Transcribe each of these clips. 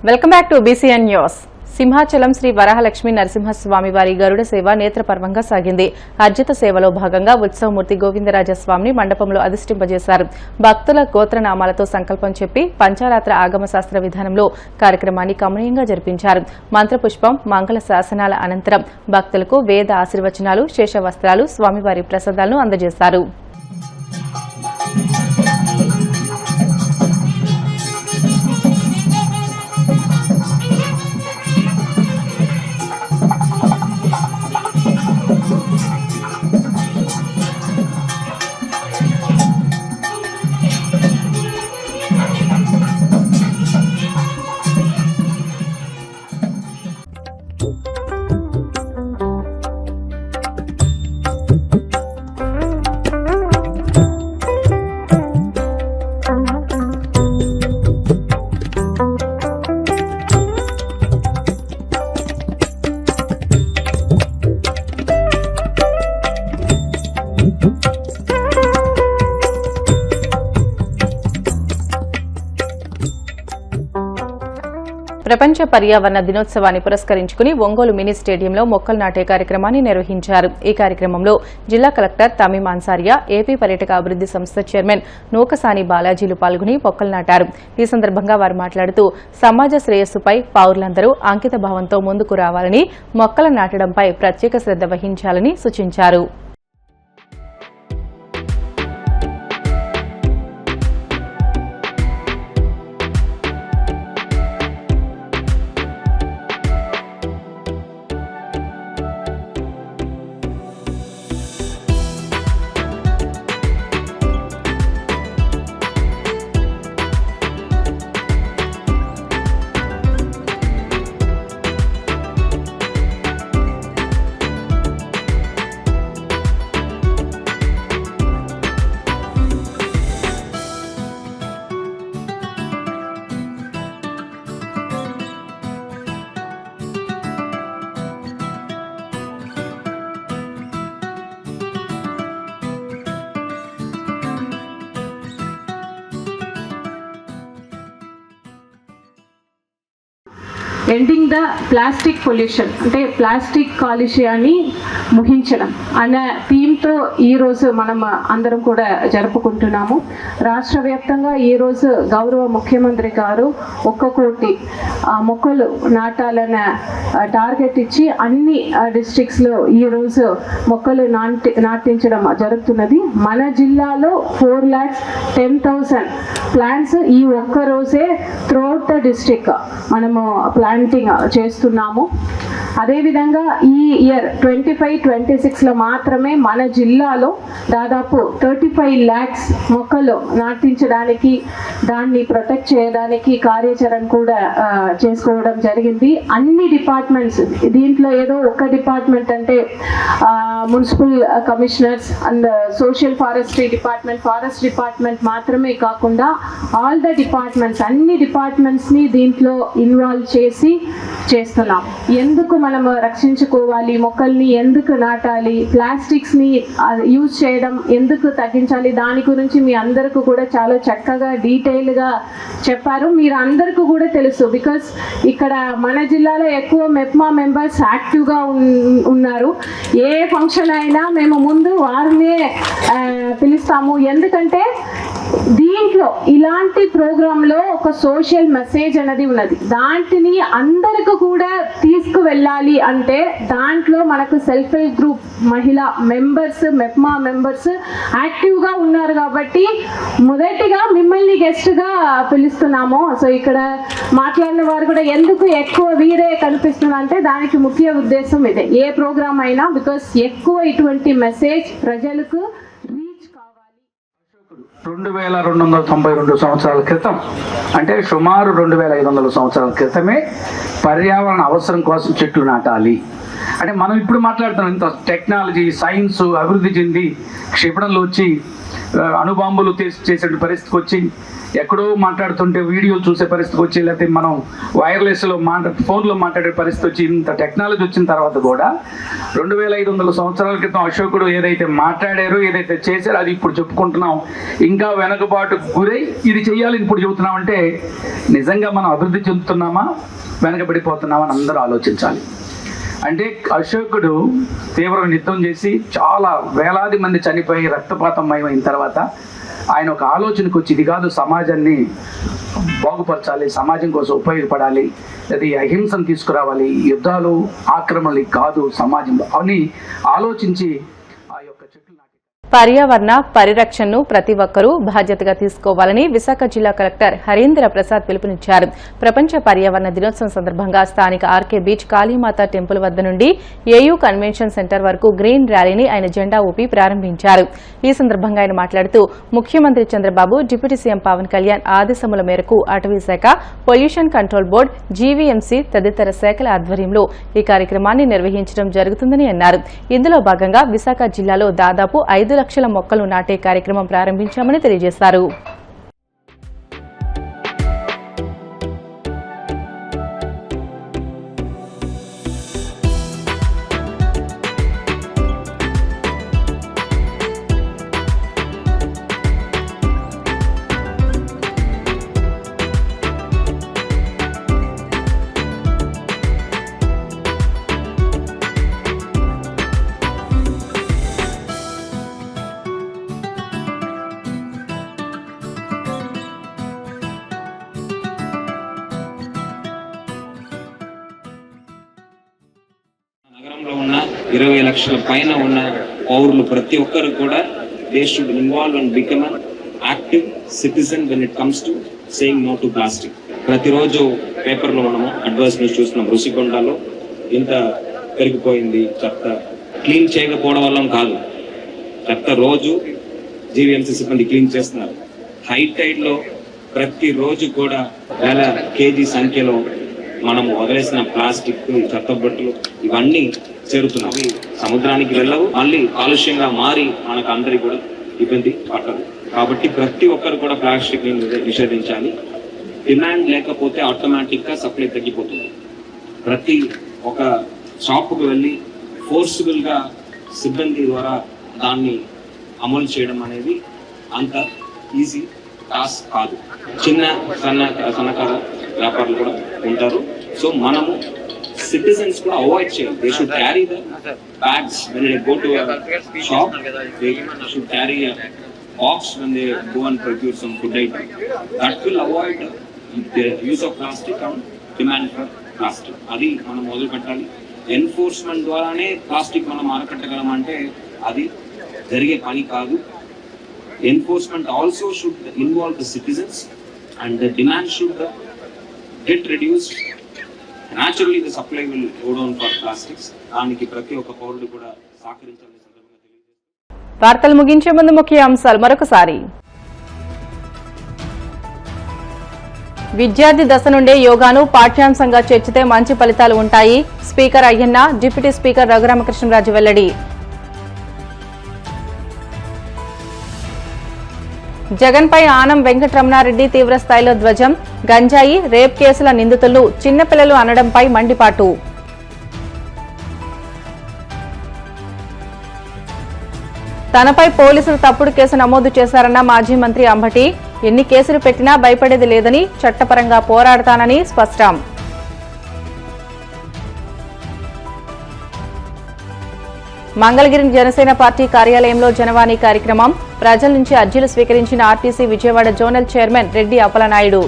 Welcome back to BCN news. Simhachalam Sri Varahalakshmi Narasimhaswamy వారి గరుడ సేవ నేత్రపర్వంగా సాగింది. అర్జిత సేవలో భాగంగా ఉత్సవమూర్తి గోవిందరాజస్వామిని మండపంలో అధిష్ఠింపజేశారు. భక్తుల గోత్రనామాలతో సంకల్పం చెప్పి పంచారాత్ర ఆగమ శాస్త్ర విధానంలో కార్యక్రమాన్ని కమనీయంగా జరిపించారు. మంత్రపుష్పం, మంగళ శాసనాల అనంతరం భక్తులకు వేద ఆశీర్వచనాలు, శేషవస్త్రాలు, స్వామివారి ప్రసాదాలను అందజేశారు. ప్రపంచ పర్యావరణ దినోత్సవాన్ని పురస్కరించుకుని ఒంగోలు మినీ స్టేడియంలో మొక్కలు నాటే కార్యక్రమాన్ని నిర్వహించారు. ఈ కార్యక్రమంలో జిల్లా కలెక్టర్ తమీం అన్సారియా, ఏపీ పర్యాటక అభివృద్ది సంస్థ చైర్మన్ నూకసాని బాలాజీలు పాల్గొని మొక్కలు నాటారు. ఈ సందర్భంగా వారు మాట్లాడుతూ సమాజ శ్రేయస్సుపై పౌరులందరూ అంకిత భావంతో ముందుకు రావాలని, మొక్కలు నాటడంపై ప్రత్యేక శ్రద్ధ వహించాలని సూచించారు. ఎండింగ్ ద ప్లాస్టిక్ పొల్యూషన్, అంటే ప్లాస్టిక్ కాలుష్యాన్ని ముగించడం అనే థీమ్తో ఈరోజు మనం అందరం కూడా జరుపుకుంటున్నాము. రాష్ట్ర వ్యాప్తంగా ఈరోజు గౌరవ ముఖ్యమంత్రి గారు 1 కోటి మొక్కలు నాటాలన్న టార్గెట్ ఇచ్చి అన్ని డిస్ట్రిక్ట్స్లో ఈరోజు మొక్కలు నాటించడం జరుగుతున్నది. మన జిల్లాలో 4,10,000 ప్లాంట్స్ ఈ ఒక్క రోజే త్రూఅవుట్ ద డిస్ట్రిక్ట్ మనము ప్లాంటింగ్ చేస్తున్నాము. అదేవిధంగా ఈ ఇయర్ 25-26లో మాత్రమే మన జిల్లాలో దాదాపు 35 lakhs మొక్కలు నాటించడానికి, దాన్ని ప్రొటెక్ట్ చేయడానికి కార్యాచరణ కూడా చేసుకోవడం జరిగింది. అన్ని డిపార్ట్మెంట్స్, దీంట్లో ఏదో ఒక డిపార్ట్మెంట్ అంటే municipal commissioners and social forestry department, forest department మాత్రమే కాకుండా ఆల్ ద డిపార్ట్మెంట్స్, అన్ని డిపార్ట్మెంట్స్ని దీంట్లో ఇన్వాల్వ్ చేసి చేస్తున్నాం. ఎందుకు మనం రక్షించుకోవాలి, మొక్కల్ని ఎందుకు నాటాలి, ప్లాస్టిక్స్ని యూజ్ చేయడం ఎందుకు తగ్గించాలి, దాని గురించి మీ అందరికీ కూడా చాలా చక్కగా డీటెయిల్గా చెప్పారు. మీరు అందరికీ కూడా తెలుసు, బికాస్ ఇక్కడ మన జిల్లాలో ఎక్కువ మెప్మా మెంబర్స్ యాక్టివ్గా ఉన్నారు. ఏ ఫంక్షన్ అయినా మేము ముందు వారినే పిలుస్తాము. ఎందుకంటే దీంట్లో ఇలాంటి ప్రోగ్రాంలో ఒక సోషల్ మెసేజ్ అనేది ఉన్నది. దాంట్ని అందరికి కూడా తీసుకువెళ్ళాలి అంటే దాంట్లో మనకు సెల్ఫ్ హెల్ప్ గ్రూప్ మహిళా మెంబర్స్, మెప్మా మెంబర్స్ యాక్టివ్గా ఉన్నారు. కాబట్టి మొదటిగా మిమ్మల్ని గెస్ట్గా పిలుస్తున్నాము. సో ఇక్కడ మాట్లాడిన వారు కూడా ఎందుకు ఎక్కువ వీరే కనిపిస్తున్నారు అంటే దానికి ముఖ్య ఉద్దేశం ఇదే. ఏ ప్రోగ్రామ్ అయినా బికాస్ ఎక్కువ ఇటువంటి మెసేజ్ ప్రజలకు 2292 సంవత్సరాల క్రితం, అంటే సుమారు 2500 సంవత్సరాల క్రితమే పర్యావరణ అవసరం కోసం చెట్లు నాటాలి అంటే మనం ఇప్పుడు మాట్లాడుతున్నాం. ఇంత టెక్నాలజీ, సైన్స్ అభివృద్ధి చెంది క్షిపణులు వచ్చి అణుబాంబులు చేసే పరిస్థితికి వచ్చి, ఎక్కడో మాట్లాడుతుంటే వీడియోలు చూసే పరిస్థితికి వచ్చి, లేకపోతే మనం వైర్లెస్లో ఫోన్లో మాట్లాడే పరిస్థితి వచ్చి, ఇంత టెక్నాలజీ వచ్చిన తర్వాత కూడా 2500 సంవత్సరాల క్రితం అశోకుడు ఏదైతే మాట్లాడారో, ఏదైతే చేశారో అది ఇప్పుడు చెప్పుకుంటున్నాం. ఇంకా వెనకబాటు గురై ఇది చెయ్యాలని ఇప్పుడు చెబుతున్నాం. అంటే నిజంగా మనం అభివృద్ధి చెందుతున్నామా, వెనకబడిపోతున్నామా అని అందరూ ఆలోచించాలి. అంటే అశోకుడు తీవ్ర యుద్ధం చేసి చాలా వేలాది మంది చనిపోయి రక్తపాతమయమైన తర్వాత ఆయన ఒక ఆలోచనకు వచ్చి, ఇది కాదు సమాజాన్ని బాగుపరచాలి, సమాజం కోసం ఉపయోగపడాలి, అది అహింసను తీసుకురావాలి, యుద్ధాలు ఆక్రమణలు కాదు సమాజంలో అని ఆలోచించి ఆ యొక్క చెట్లు నాటి పర్యావరణ పరిరక్షణను ప్రతి ఒక్కరూ బాధ్యతగా తీసుకోవాలని విశాఖ జిల్లా కలెక్టర్ హరీంద్ర ప్రసాద్ పిలుపునిచ్చారు. ప్రపంచ పర్యావరణ దినోత్సవం సందర్భంగా స్థానిక ఆర్కే బీచ్ కాళీమాత టెంపుల్ వద్ద నుండి ఏయూ కన్వెన్షన్ సెంటర్ వరకు గ్రీన్ ర్యాలీని ఆయన జెండా ఊపి ప్రారంభించారు. ఈ సందర్భంగా ఆయన మాట్లాడుతూ ముఖ్యమంత్రి చంద్రబాబు, డిప్యూటీ సీఎం పవన్ కళ్యాణ్ ఆదేశముల మేరకు అటవీ శాఖ, పొల్యూషన్ కంట్రోల్ బోర్డు, జీవీఎంసీ తదితర శాఖల ఆధ్వర్యంలో ఈ కార్యక్రమాన్ని నిర్వహించడం జరుగుతుందని అన్నారు. ఇందులో భాగంగా విశాఖ జిల్లాలో దాదాపు 5 లక్షల మొక్కలు నాటే కార్యక్రమం ప్రారంభించామని తెలియజేశారు. నగరంలో ఉన్న 20 లక్షల పైన ఉన్న పౌరులు ప్రతి ఒక్కరు కూడా they should involve and become an active citizen when it comes to saying no to plastic. ప్రతిరోజు పేపర్లో మనము అడ్వర్స్ న్యూస్ చూస్తున్నాం. రుషికొండలో ఇంత పెరిగిపోయింది చెత్త. క్లీన్ చేయకపోవడం వల్ల కాదు, చెత్త రోజు జీవీఎంసీ సిబ్బంది క్లీన్ చేస్తున్నారు. హై టైడ్ లో ప్రతిరోజు కూడా వేల కేజీ సంఖ్యలో మనము వదిలేసిన ప్లాస్టిక్, చెత్తబట్టలు ఇవన్నీ చేరుతున్నాయి. సముద్రానికి వెళ్ళవు, మళ్ళీ కాలుష్యంగా మారి మనకు అందరికి కూడా ఇబ్బంది పట్టదు. కాబట్టి ప్రతి ఒక్కరు కూడా ప్లాస్టిక్ ని నిషేధించాలి. డిమాండ్ లేకపోతే ఆటోమేటిక్ గా సప్లై తగ్గిపోతుంది. ప్రతి ఒక షాపుకు వెళ్ళి ఫోర్స్ఫుల్ గా సిబ్బంది ద్వారా దాన్ని అమలు చేయడం అనేది అంత ఈజీ టాస్క్ కాదు. చిన్న సన్నకారు వ్యాపారులు కూడా ఉంటారు. సో మనము సిటిజన్స్ కూడా అవాయిడ్ చేయాలి. They should carry the bags when they go to shop. They should carry a box when they go and procure some food item. That will avoid the use of plastic and demand for plastic. అది మనం మొదలు పెట్టాలి. Enforcement ద్వారానే plastic మనం అరకట్టగలం అంటే అది జరిగే పని కాదు. Enforcement also should involve the citizens and the demand should get reduced. Naturally the supply will go down for plastics. దానికి ప్రతి ఒక్క పౌరుడు కూడా సహకరించాలని సందర్భంగా తెలియజేస్తాను. వార్తలు ముగించే ముందు ముఖ్య అంశాలు మరొకసారి. విద్యార్థి దశ నుండే యోగాను పాఠ్యాంశంగా చేర్చితే మంచి ఫలితాలు ఉంటాయి. Speaker Ayyanna, deputy speaker Raghuramakrishnaraju వెల్లడి. జగన్పై ఆనం వెంకటరమణారెడ్డి తీవ్రస్థాయిలో ధ్వజం. గంజాయి, రేప్ కేసుల నిందితులను చిన్నపిల్లలు అనడంపై మండిపాటు. తనపై పోలీసులు తప్పుడు కేసు నమోదు చేశారన్న మాజీ మంత్రి అంబటి. ఎన్ని కేసులు పెట్టినా భయపడేది లేదని, చట్టపరంగా పోరాడతానని స్పష్టం. మంగళగిరి జనసేన పార్టీ కార్యాలయంలో జనవాణి కార్యక్రమం. ప్రజల నుంచి అర్జీలు స్వీకరించిన RTC Vijayawada zonal chairman Reddy Appalanaidu.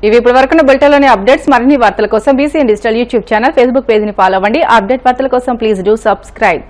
ఇవి ఇప్పటి వరకున్న బులెటిన్లోని అప్డేట్స్. మరిన్ని వార్తల కోసం BCN digital YouTube channel, Facebook పేజీని ఫాలో అవ్వండి. అప్డేట్ వార్తల కోసం ప్లీజ్ డూ సబ్స్క్రైబ్.